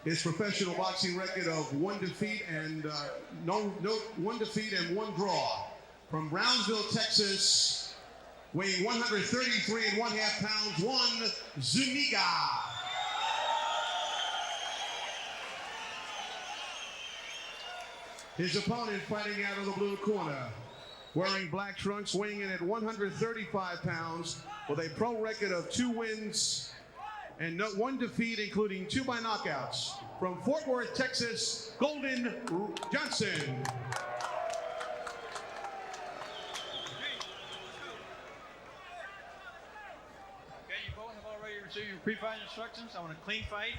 his professional boxing record of one defeat and one defeat and one draw. From Brownsville, Texas, weighing 133 1/2 pounds, Juan Zuniga. His opponent fighting out of the blue corner, wearing black trunks, weighing in at 135 pounds, with a pro record of 2 wins and one defeat, including 2 by knockouts. From Fort Worth, Texas, Golden Johnson. Okay, you both have already received your pre-fight instructions. I want a clean fight.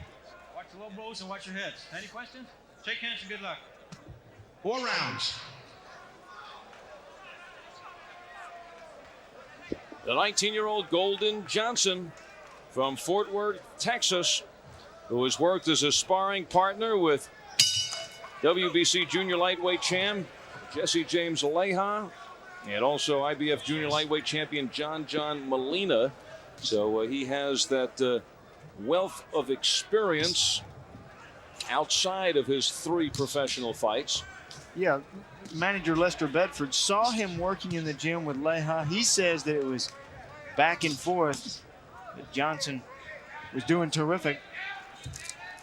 Watch the low blows and watch your heads. Any questions? Shake hands and good luck. 4 rounds. The 19-year-old Golden Johnson from Fort Worth, Texas, who has worked as a sparring partner with WBC junior lightweight champ Jesse James Leija and also IBF junior lightweight champion John Molina. So he has that wealth of experience outside of his 3 professional fights. Yeah, manager Lester Bedford saw him working in the gym with Leija. He says that it was back and forth, that Johnson was doing terrific,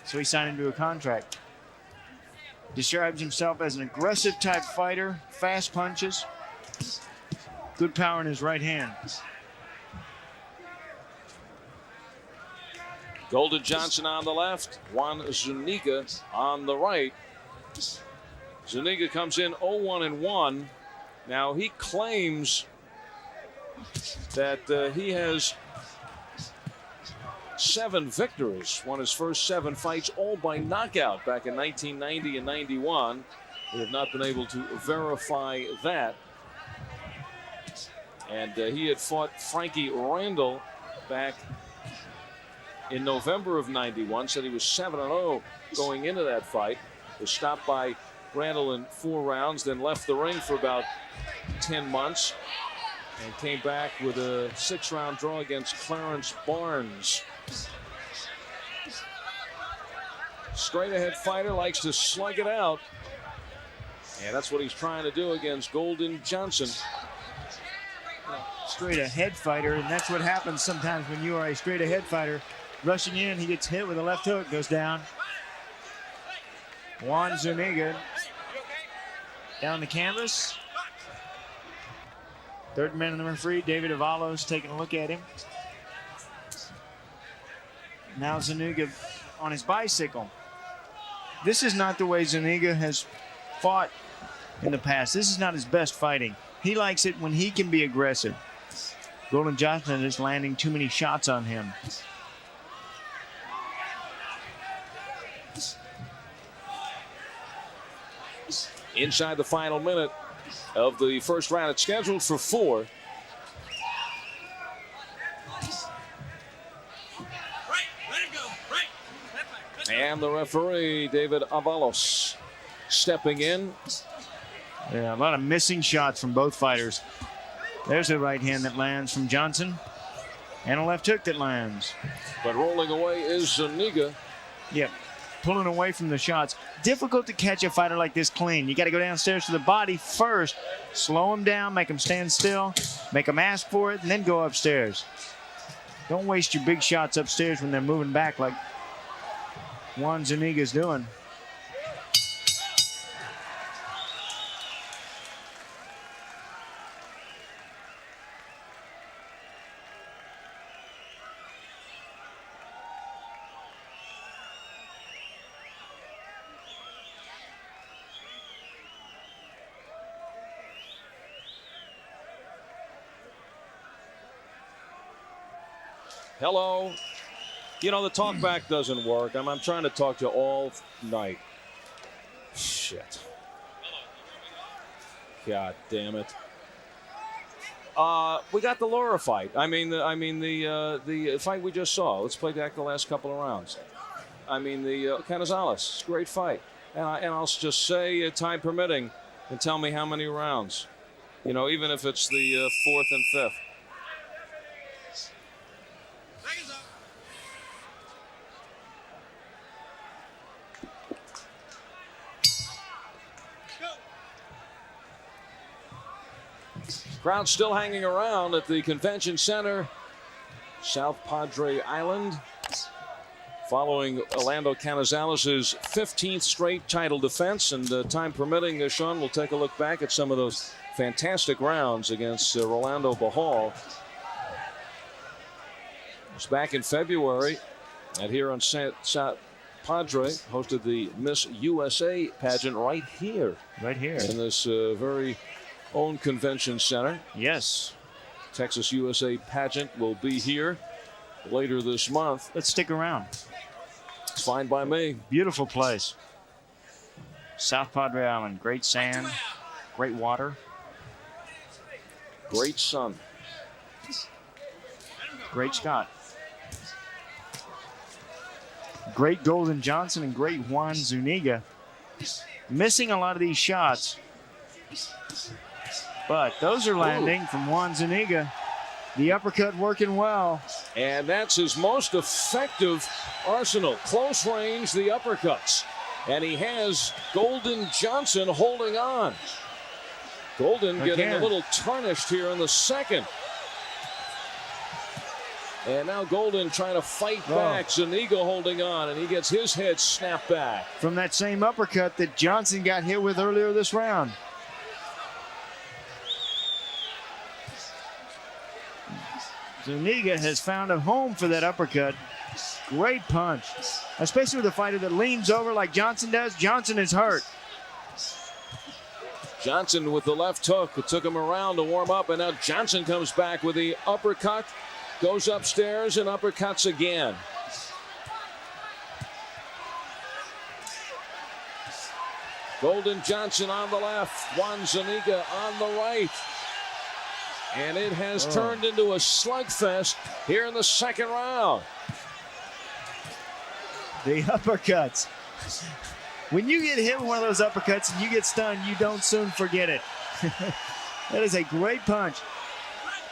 so he signed him to a contract. Describes himself as an aggressive type fighter, fast punches, good power in his right hand. Golden Johnson on the left, Juan Zuniga on the right. Zuniga comes in 0-1-1. Now he claims that he has 7 victories, won his first 7 fights, all by knockout back in 1990 and 91. We have not been able to verify that. And he had fought Frankie Randall back in November of 91, said he was 7-0 going into that fight. Was stopped by Randall in 4 rounds, then left the ring for about 10 months and came back with a 6-round draw against Clarence Barnes. Straight ahead fighter, likes to slug it out. And that's what he's trying to do against Golden Johnson. Straight ahead fighter, and that's what happens sometimes when you are a straight ahead fighter. Rushing in, he gets hit with a left hook, goes down. Juan Zuniga down the canvas. Third man in the referee, David Avalos, taking a look at him. Now Zuniga on his bicycle. This is not the way Zuniga has fought in the past. This is not his best fighting. He likes it when he can be aggressive. Golden Johnson is landing too many shots on him. Inside the final minute of the first round. It's scheduled for 4. And the referee, David Avalos, stepping in. Yeah, a lot of missing shots from both fighters. There's a right hand that lands from Johnson and a left hook that lands. But rolling away is Zuniga. Yep. Pulling away from the shots. Difficult to catch a fighter like this clean. You got to go downstairs to the body first, slow him down, make him stand still, make him ask for it, and then go upstairs. Don't waste your big shots upstairs when they're moving back like Juan Zuniga's doing. Hello. You know, the talk back doesn't work. I'm trying to talk to you all night. Shit. God damn it. We got the Laura fight. The fight we just saw. Let's play back the last couple of rounds. The Canizales. It's a great fight. And I'll just say, time permitting, and tell me how many rounds. You know, even if it's the 4th and 5th. Crowd still hanging around at the Convention Center, South Padre Island, following Orlando Canizales' 15th straight title defense. And time permitting, Sean, we'll take a look back at some of those fantastic rounds against Rolando Bahal. It was back in February, and here on South Padre hosted the Miss USA pageant right here. Right here. In this very own convention center. Yes. Texas USA pageant will be here later this month. Let's stick around. It's fine by me. Beautiful place. South Padre Island. Great sand. Great water. Great sun. Great Scott. Great Golden Johnson and great Juan Zuniga. Missing a lot of these shots. But those are landing from Juan Zuniga. The uppercut working well. And that's his most effective arsenal. Close range, the uppercuts. And he has Golden Johnson holding on. Golden getting a little tarnished here in the second. And now Golden trying to fight back. Zuniga holding on, and he gets his head snapped back. From that same uppercut that Johnson got hit with earlier this round. Zuniga has found a home for that uppercut. Great punch, especially with a fighter that leans over like Johnson does. Johnson is hurt. Johnson with the left hook. It took him around to warm up, and now Johnson comes back with the uppercut. Goes upstairs and uppercuts again. Golden Johnson on the left. Juan Zuniga on the right. And it has turned into a slugfest here in the second round. The uppercuts. When you get hit with one of those uppercuts and you get stunned, you don't soon forget it. That is a great punch.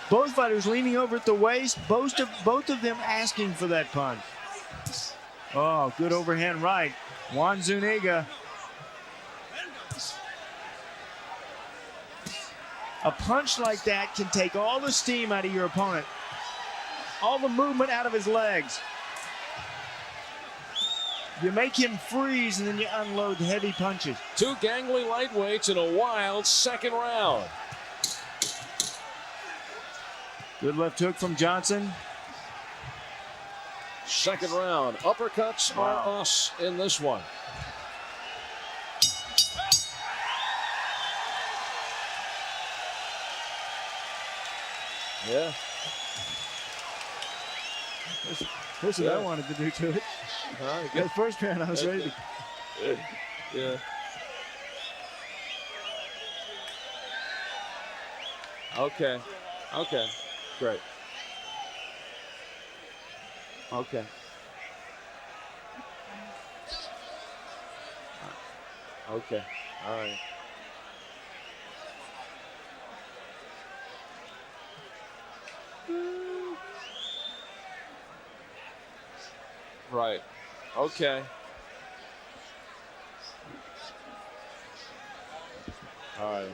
Both fighters leaning over at the waist, both of them asking for that punch. Oh, good overhand right. Juan Zuniga. A punch like that can take all the steam out of your opponent, all the movement out of his legs. You make him freeze and then you unload heavy punches. Two gangly lightweights in a wild second round. Good left hook from Johnson. Second round. Uppercuts are us in this one. Yeah. Here's what I wanted to do to it. The first round I was ready to. Yeah. Okay. Okay. Great. Okay. Okay. All right. Right. Okay. All right.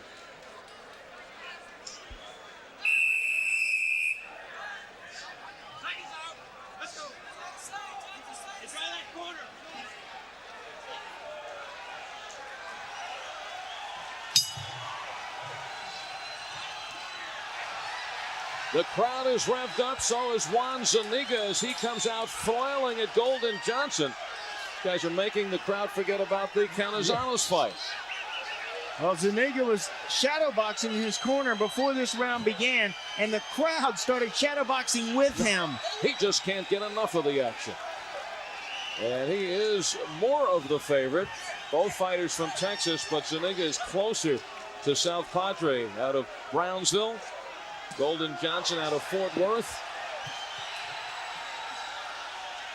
The crowd is revved up, so is Juan Zuniga as he comes out flailing at Golden Johnson. You guys are making the crowd forget about the Canizales fight. Well, Zuniga was shadowboxing in his corner before this round began, and the crowd started shadowboxing with him. He just can't get enough of the action. And he is more of the favorite. Both fighters from Texas, but Zuniga is closer to South Padre out of Brownsville. Golden Johnson out of Fort Worth.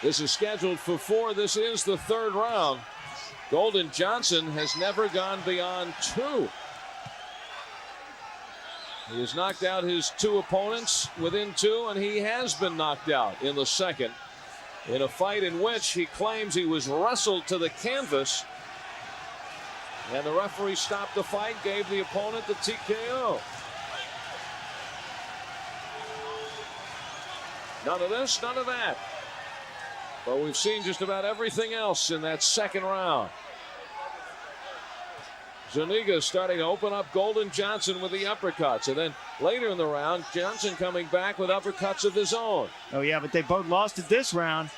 This is scheduled for 4. This is the third round. Golden Johnson has never gone beyond 2. He has knocked out his 2 opponents within 2, and he has been knocked out in the second in a fight in which he claims he was wrestled to the canvas, and the referee stopped the fight, gave the opponent the TKO. None of this, none of that. But we've seen just about everything else in that second round. Zuniga starting to open up Golden Johnson with the uppercuts. And then later in the round, Johnson coming back with uppercuts of his own. Oh, yeah, but they both lost it this round.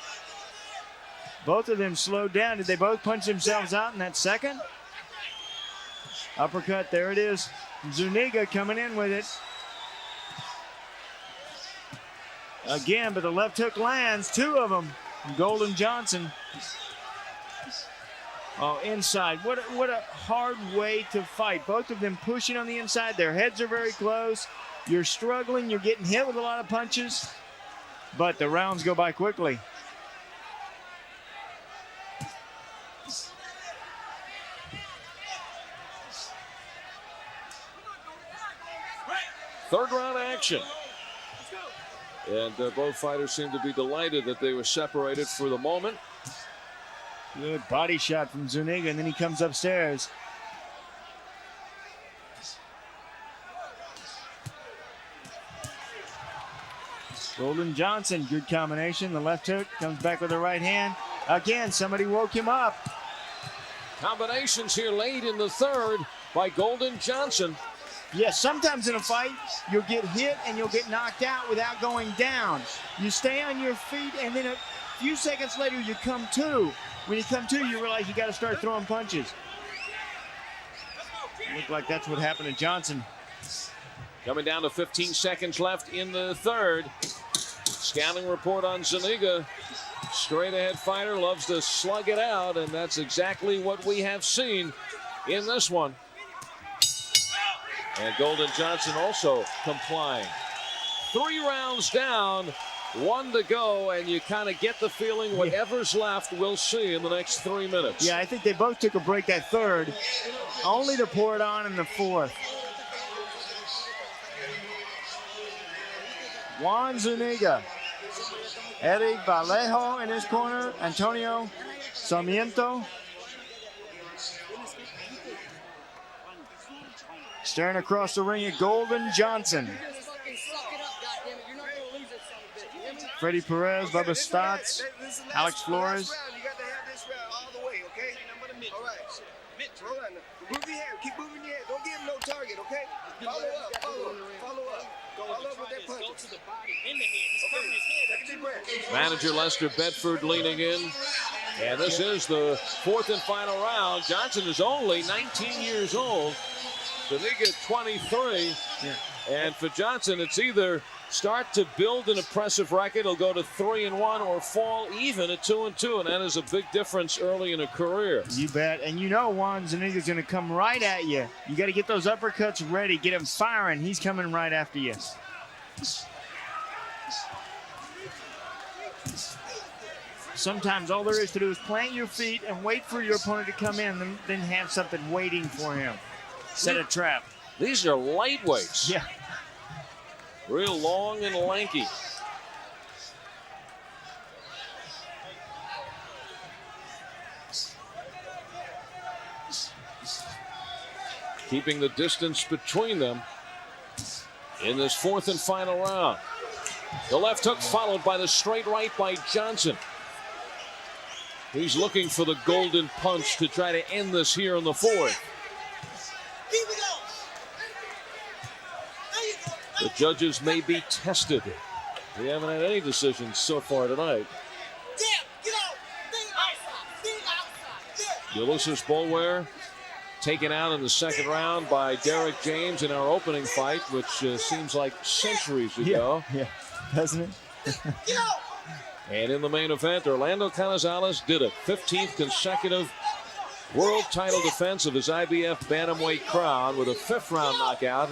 Both of them slowed down. Did they both punch themselves out in that second? Uppercut, there it is. Zuniga coming in with it. Again, but the left hook lands, 2 of them. Golden Johnson. Oh, inside. What a hard way to fight. Both of them pushing on the inside. Their heads are very close. You're struggling. You're getting hit with a lot of punches. But the rounds go by quickly. Third round action. And both fighters seem to be delighted that they were separated for the moment. Good body shot from Zuniga, and then he comes upstairs. Golden Johnson, good combination. The left hook comes back with the right hand. Again, somebody woke him up. Combinations here late in the third by Golden Johnson. Yes, sometimes in a fight, you'll get hit and you'll get knocked out without going down. You stay on your feet, and then a few seconds later, you come to. When you come to, you realize you got to start throwing punches. Looked like that's what happened to Johnson. Coming down to 15 seconds left in the third. Scouting report on Zuniga. Straight ahead fighter, loves to slug it out, and that's exactly what we have seen in this one. And Golden Johnson also complying. 3 rounds down, 1 to go, and you kind of get the feeling whatever's left we'll see in the next 3 minutes. Yeah, I think they both took a break that third, only to pour it on in the fourth. Juan Zuniga, Eric Vallejo in his corner, Antonio Sarmiento. Staring across the ring at Golden Johnson. Freddie Perez, Bubba Stotts, Alex Flores. You got to have this round all the way, okay? All right. Hold on. Move your head. Keep moving your head. Don't give him no target, okay? Follow up. Follow up with that punch. Go to the body in the head. He's covering his head. Take a deep breath. Manager Lester Bedford leaning in. And this is the 4th and final round. Johnson is only 19 years old. Zuniga 23. Yeah. And for Johnson, it's either start to build an impressive record, he'll go to 3-1, or fall even at 2-2, and that is a big difference early in a career. You bet. And you know Juan Zuniga's going to come right at you. You got to get those uppercuts ready, get him firing. He's coming right after you. Sometimes all there is to do is plant your feet and wait for your opponent to come in, then have something waiting for him. Set a trap. These are lightweights. Yeah. Real long and lanky. Keeping the distance between them in this 4th and final round. The left hook followed by the straight right by Johnson. He's looking for the golden punch to try to end this here in the 4th. The judges may be tested. We haven't had any decisions so far tonight. Ulysses Boulware taken out in the second round by Derek James in our opening fight, which seems like centuries ago. Yeah, doesn't it? And in the main event, Orlando Canizales did a 15th consecutive world title defense of his IBF bantamweight crown with a 5th round knockout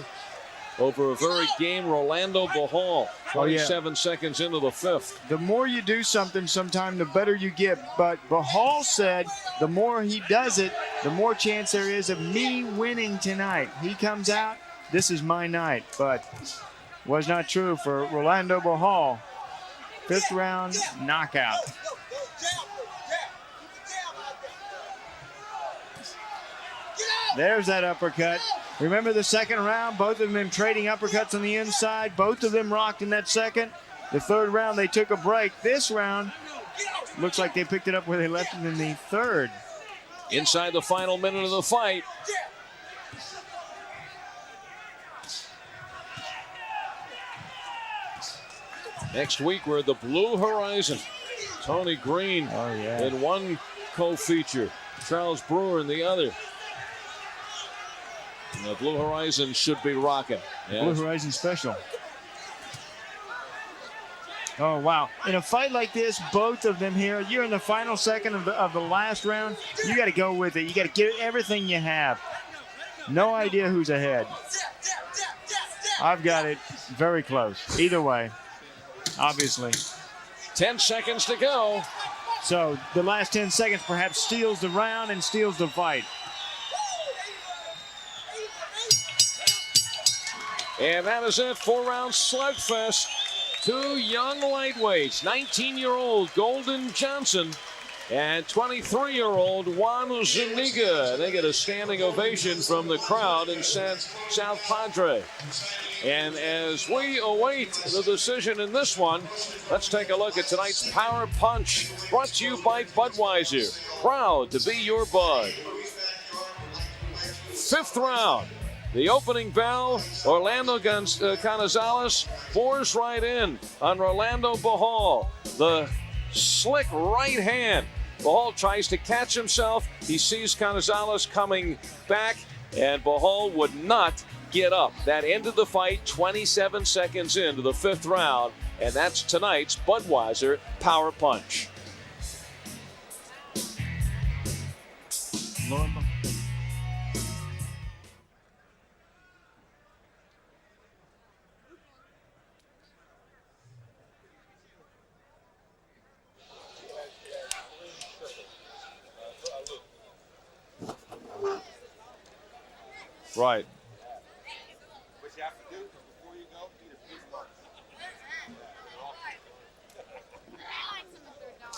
over a very game Rolando Bohal. 27 seconds into the 5th. The more you do something, sometimes the better you get. But Bohal said the more he does it, the more chance there is of me winning tonight. He comes out, this is my night. But was not true for Rolando Bohal. 5th round knockout. There's that uppercut. Remember the second round? Both of them trading uppercuts on the inside. Both of them rocked in that second. The third round, they took a break. This round, looks like they picked it up where they left it in the third. Inside the final minute of the fight. Next week, we're at the Blue Horizon. Tony Green in one co-feature. Charles Brewer in the other. And the Blue Horizon should be rocking. Yes. Blue Horizon special. Oh, wow. In a fight like this, both of them here, you're in the final second of the last round. You got to go with it. You got to give everything you have. No idea who's ahead. I've got it very close. Either way, obviously. 10 seconds to go. So the last 10 seconds perhaps steals the round and steals the fight. And that is it. 4-round slugfest. Two young lightweights, 19-year-old Golden Johnson and 23-year-old Juan Zuniga. They get a standing ovation from the crowd in South Padre. And as we await the decision in this one, let's take a look at tonight's Power Punch, brought to you by Budweiser. Proud to be your bud. Fifth round. The opening bell, Orlando Canizales pours right in on Rolando Bahal. The slick right hand. Bahal tries to catch himself. He sees Canizales coming back, and Bahal would not get up. That ended the fight 27 seconds into the fifth round, and that's tonight's Budweiser Power Punch. Right. What you have to do before you go, eat a few months.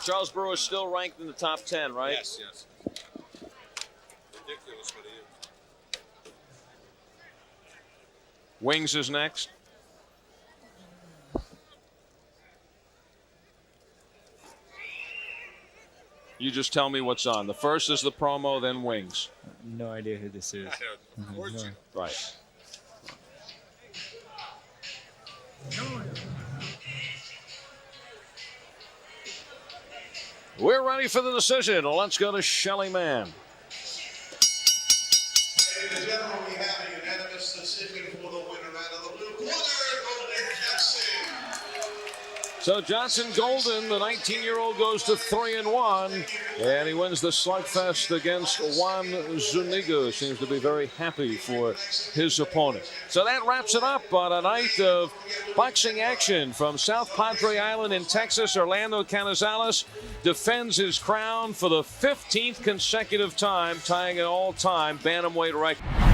Charles Brewer is still ranked in the top 10, right? Yes, yes. Ridiculous what he is. Wings is next. You just tell me what's on. The first is the promo, then Wings. No idea who this is. Of course you. Right. We're ready for the decision. Let's go to Shelly Mann. Ladies and gentlemen, we have a unanimous decision for the winner out of the blue corner, Golden Johnson. So Johnson Golden, the 19-year-old, goes to 3-1, and he wins the slugfest against Juan Zuniga. Seems to be very happy for his opponent. So that wraps it up on a night of boxing action from South Padre Island in Texas. Orlando Canizales defends his crown for the 15th consecutive time, tying an all-time bantamweight record.